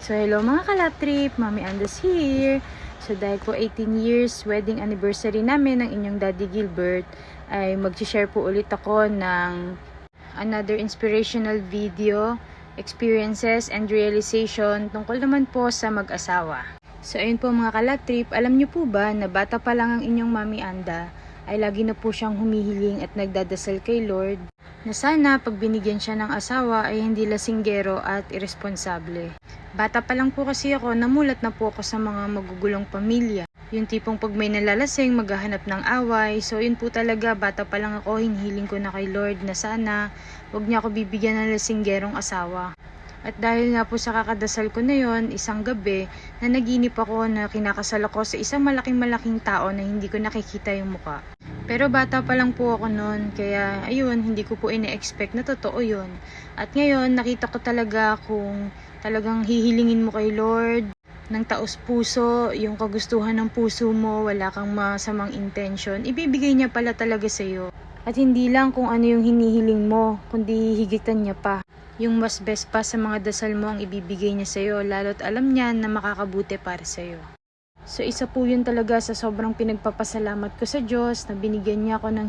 So hello mga kalap trip, Mami Andas here. So dahil po 18 years wedding anniversary namin ng inyong Daddy Gilbert, ay mag-share po ulit ako ng another inspirational video, experiences and realization tungkol naman po sa mag-asawa. So ayun po mga kalap trip, alam niyo po ba na bata pa lang ang inyong Mami Anda ay lagi na po siyang humihiling at nagdadasal kay Lord na sana pag binigyan siya ng asawa ay hindi lasinggero at irresponsable. Bata pa lang po kasi ako, namulat na po ako sa mga magugulong pamilya. Yung tipong pag may nalalasing, maghahanap ng away. So yun po talaga, bata pa lang ako, hinihiling ko na kay Lord na sana wag niya ako bibigyan ng lasinggerong asawa. At dahil nga po sa kakadasal ko na yon, isang gabi, na naginip ako na kinakasal ako sa isang malaking tao na hindi ko nakikita yung muka. Pero bata pa lang po ako noon, kaya ayun, hindi ko po ine-expect na totoo yun. At ngayon, nakita ko talaga kung talagang hihilingin mo kay Lord ng taos puso, yung kagustuhan ng puso mo, wala kang masamang intention, ibibigay niya pala talaga sa'yo. At hindi lang kung ano yung hinihiling mo, kundi higitan niya pa. Yung mas best pa sa mga dasal mo ang ibibigay niya sa'yo, lalo't alam niya na makakabuti para sa'yo. So isa po yun talaga sa sobrang pinagpapasalamat ko sa Diyos na binigyan niya ako ng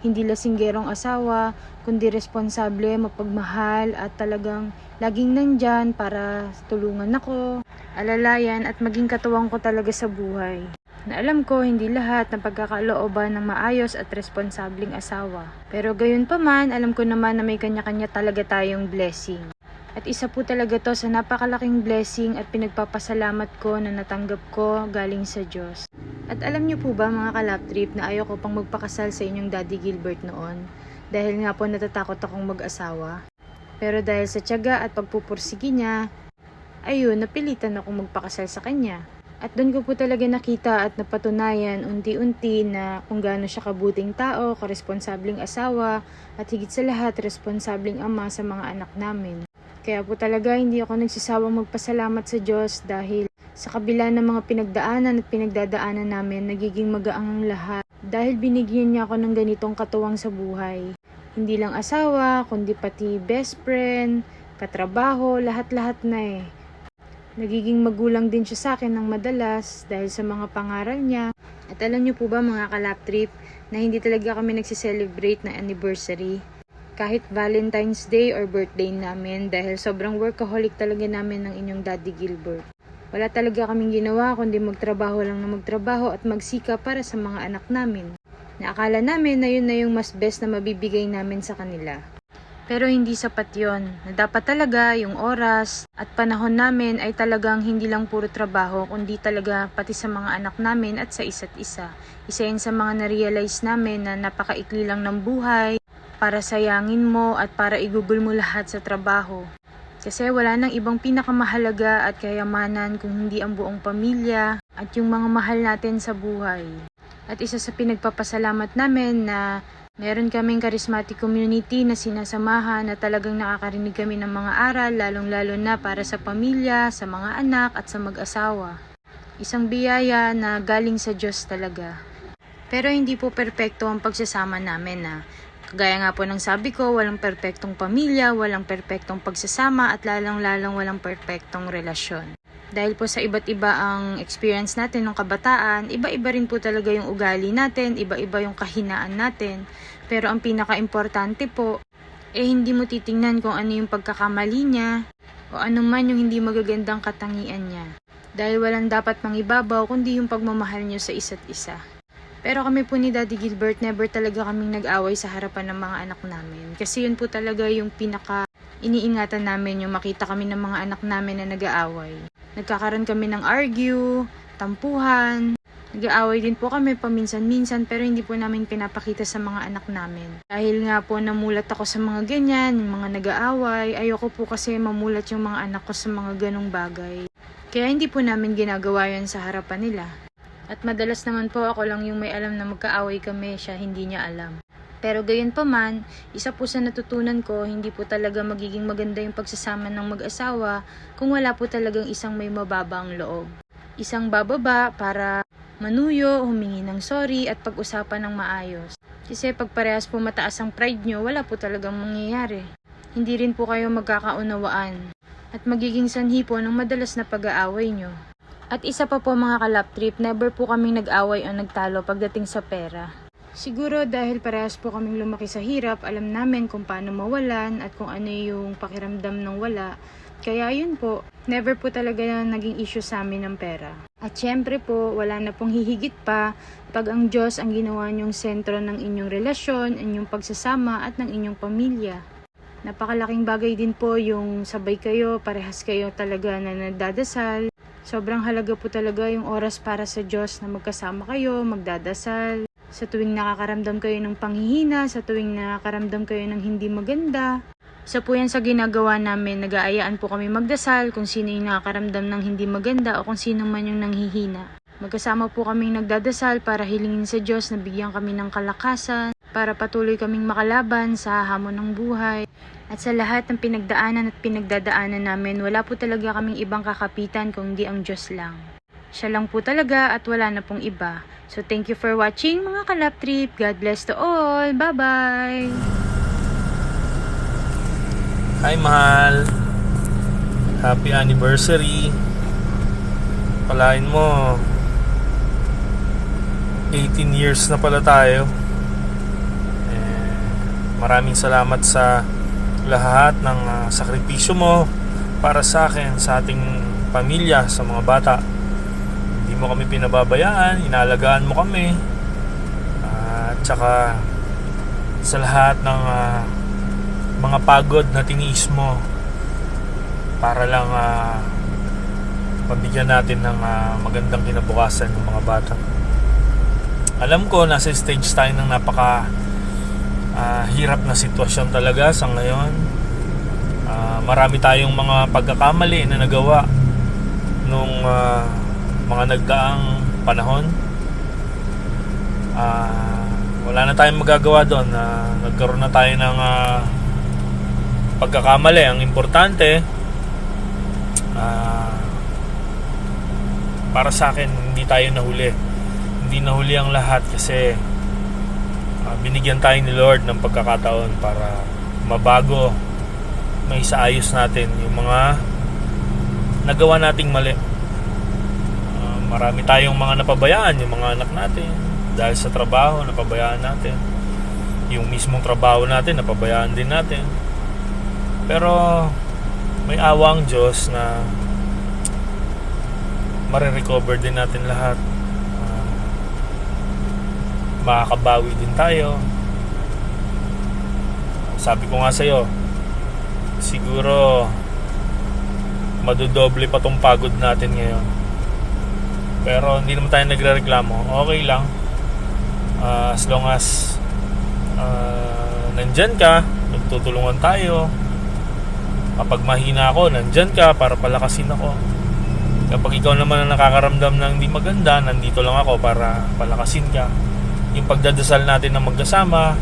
hindi lasinggerong asawa, kundi responsable, mapagmahal at talagang laging nandyan para tulungan ako, alalayan at maging katuwang ko talaga sa buhay. Na alam ko hindi lahat ng pagkakalooban ng maayos at responsableng asawa. Pero gayon pa man, alam ko naman na may kanya-kanya talaga tayong blessing. At isa po talaga to sa napakalaking blessing at pinagpapasalamat ko na natanggap ko galing sa Diyos. At alam niyo po ba mga kalap trip na ayoko pang magpakasal sa inyong Daddy Gilbert noon? Dahil nga po natatakot akong mag-asawa. Pero dahil sa tiyaga at pagpupursige niya, ayun, napilitan akong magpakasal sa kanya. At doon ko po talaga nakita at napatunayan unti-unti na kung gaano siya kabuting tao, karesponsabling asawa, at higit sa lahat, responsabling ama sa mga anak namin. Kaya po talaga hindi ako nagsisawang magpasalamat sa Diyos dahil sa kabila ng mga pinagdaanan at pinagdadaanan namin, nagiging magaang ang lahat. Dahil binigyan niya ako ng ganitong katuwang sa buhay. Hindi lang asawa, kundi pati best friend, katrabaho, lahat-lahat na eh. Nagiging magulang din siya sa akin ng madalas dahil sa mga pangaral niya. At alam niyo po ba mga kalap trip na hindi talaga kami nagsiselebrate ng anniversary? Kahit Valentine's Day or birthday namin dahil sobrang workaholic talaga namin ng inyong Daddy Gilbert. Wala talaga kaming ginawa kundi magtrabaho lang na magtrabaho at magsika para sa mga anak namin. Naakala namin na yun na yung mas best na mabibigay namin sa kanila. Pero hindi sapat yun, na dapat talaga yung oras at panahon namin ay talagang hindi lang puro trabaho, kundi talaga pati sa mga anak namin at sa isa't isa. Isa yun sa mga na-realize namin na napakaikli lang ng buhay, para sayangin mo at para igugol mo lahat sa trabaho. Kasi wala nang ibang pinakamahalaga at kayamanan kung hindi ang buong pamilya at yung mga mahal natin sa buhay. At isa sa pinagpapasalamat namin na meron kaming charismatic community na sinasamahan na talagang nakakarinig kami ng mga aral, lalong-lalo na para sa pamilya, sa mga anak at sa mag-asawa. Isang biyaya na galing sa Diyos talaga. Pero hindi po perpekto ang pagsasama namin na kagaya nga po ng sabi ko, walang perpektong pamilya, walang perpektong pagsasama at lalong-lalong walang perpektong relasyon. Dahil po sa iba't iba ang experience natin ng kabataan, iba-iba rin po talaga yung ugali natin, iba-iba yung kahinaan natin. Pero ang pinaka-importante po, hindi mo titingnan kung ano yung pagkakamali niya o ano man yung hindi magagandang katangian niya. Dahil walang dapat mangibabaw kundi yung pagmamahal niyo sa isa't isa. Pero kami po ni Daddy Gilbert, never talaga kaming nag-away sa harapan ng mga anak namin. Kasi yun po talaga yung pinaka-iniingatan namin, yung makita kami ng mga anak namin na nag-aaway. Nagkakaroon kami ng argue, tampuhan. Nag-aaway din po kami paminsan-minsan pero hindi po namin pinapakita sa mga anak namin. Dahil nga po namulat ako sa mga ganyan, yung mga nag-aaway, ayoko po kasi mamulat yung mga anak ko sa mga ganong bagay. Kaya hindi po namin ginagawa yan sa harapan nila. At madalas naman po ako lang yung may alam na magkaaway kami, siya hindi niya alam. Pero gayon pa man, isa po sa natutunan ko, hindi po talaga magiging maganda yung pagsasama ng mag-asawa kung wala po talagang isang may mababang loob. Isang bababa para manuyo, humingi ng sorry at pag-usapan ng maayos. Kasi pag parehas po mataas ang pride nyo, wala po talagang mangyayari. Hindi rin po kayo magkakaunawaan. at magiging sanhi po ng madalas na pag-aaway nyo. At isa pa po mga kalap trip, never po kaming nag-away o nagtalo pagdating sa pera. Siguro dahil parehas po kaming lumaki sa hirap, alam namin kung paano mawalan at kung ano yung pakiramdam ng wala. Kaya yun po, never po talaga naging issue sa amin ng pera. At syempre po, wala na pong hihigit pa pag ang Diyos ang ginawa niyong sentro ng inyong relasyon, inyong pagsasama at ng inyong pamilya. Napakalaking bagay din po yung sabay kayo, parehas kayo talaga na nagdadasal. Sobrang halaga po talaga yung oras para sa Diyos na magkasama kayo, magdadasal. Sa tuwing nakakaramdam kayo ng panghihina, sa tuwing nakakaramdam kayo ng hindi maganda. Isa po yan sa ginagawa namin, nag-aayaan po kami magdasal kung sino yung nakakaramdam ng hindi maganda o kung sino man yung nanghihina. Magkasama po kaming nagdadasal para hilingin sa Diyos na bigyan kami ng kalakasan, para patuloy kaming makalaban sa hamon ng buhay. At sa lahat ng pinagdaanan at pinagdadaanan namin, wala po talaga kaming ibang kakapitan kundi ang Diyos lang. Siya lang po talaga at wala na pong iba. So thank you for watching mga kalap trip. God bless to all. Bye-bye! Hi mahal, happy anniversary. Palain mo 18 years na pala tayo. Maraming salamat sa lahat ng sakripisyo mo para sa akin, sa ating pamilya, sa mga bata. Hindi mo kami pinababayaan, inaalagaan mo kami. At saka sa lahat ng mga pagod na tiniis mo para lang mabigyan natin ng magandang kinabukasan ng mga bata. Alam ko nasa stage tayo ng napaka hirap na sitwasyon talaga sa ngayon. Marami tayong mga pagkakamali na nagawa nung mga nagdaang panahon. Wala na tayong magagawa doon. Nagkaroon na tayo ng pagkakamali. Ang importante, para sa akin, hindi tayo nahuli. Hindi nahuli ang lahat kasi binigyan tayo ni Lord ng pagkakataon para mabago, may isaayos natin yung mga nagawa nating mali. Marami tayong mga napabayaan, yung mga anak natin dahil sa trabaho, napabayaan natin. Yung mismong trabaho natin, napabayaan din natin. Pero may awa ang Diyos na marirecover din natin lahat. Makakabawi din tayo. Sabi ko nga sa'yo, siguro madodoble pa tong pagod natin ngayon. Pero hindi naman tayo nagrereklamo. Okay lang. As long as nandyan ka, nagtutulungan tayo. Kapag mahina ako, nandyan ka para palakasin ako. Kapag ikaw naman ang nakakaramdam ng hindi maganda, nandito lang ako para palakasin ka. Yung pagdadasal natin na magkasama,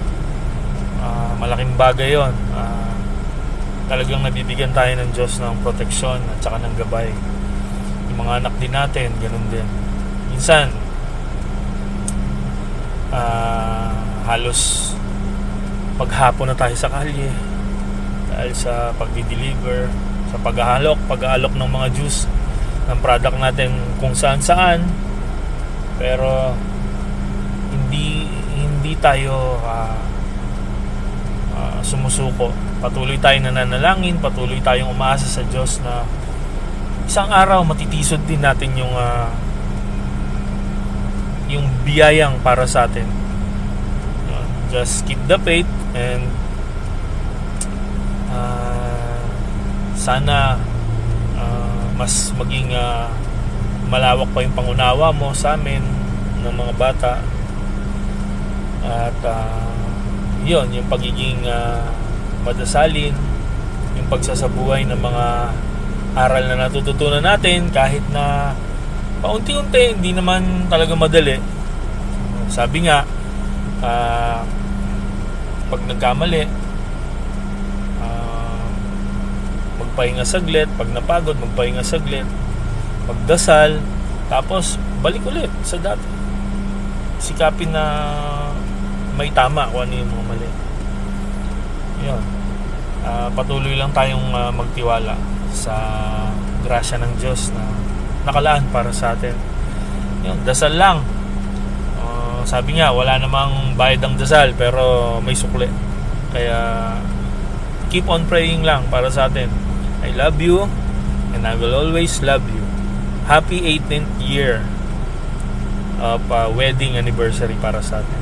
malaking bagay yon. Talagang nabibigyan tayo ng Diyos ng proteksyon at saka ng gabay. Yung mga anak din natin, ganun din. Minsan halos paghapon na tayo sa kalye dahil sa pagdi-deliver, sa pag-aalok ng mga juice ng product natin kung saan-saan. Pero hindi tayo sumusuko. Patuloy tayong nananalangin, patuloy tayong umaasa sa Diyos na isang araw matitisod din natin yung biyayang para sa atin. Just keep the faith and sana mas maging malawak pa yung pangunawa mo sa amin ng mga bata. At yun, yung pagiging madasalin, yung pagsasabuhay ng mga aral na natututunan natin kahit na paunti-unti, hindi naman talaga madali. Sabi nga, pag nagkamali, magpahinga saglit. Pag napagod, magpahinga saglit, magdasal, tapos balik ulit sa dati. Sikapin na may tama kung ano yung mga mali. Yun. Patuloy lang tayong magtiwala sa grasya ng Diyos na nakalaan para sa atin. Yun, dasal lang. Sabi nga, wala namang bayad ang dasal pero may sukle. Kaya keep on praying lang para sa atin. I love you and I will always love you. Happy 18th year of wedding anniversary para sa atin.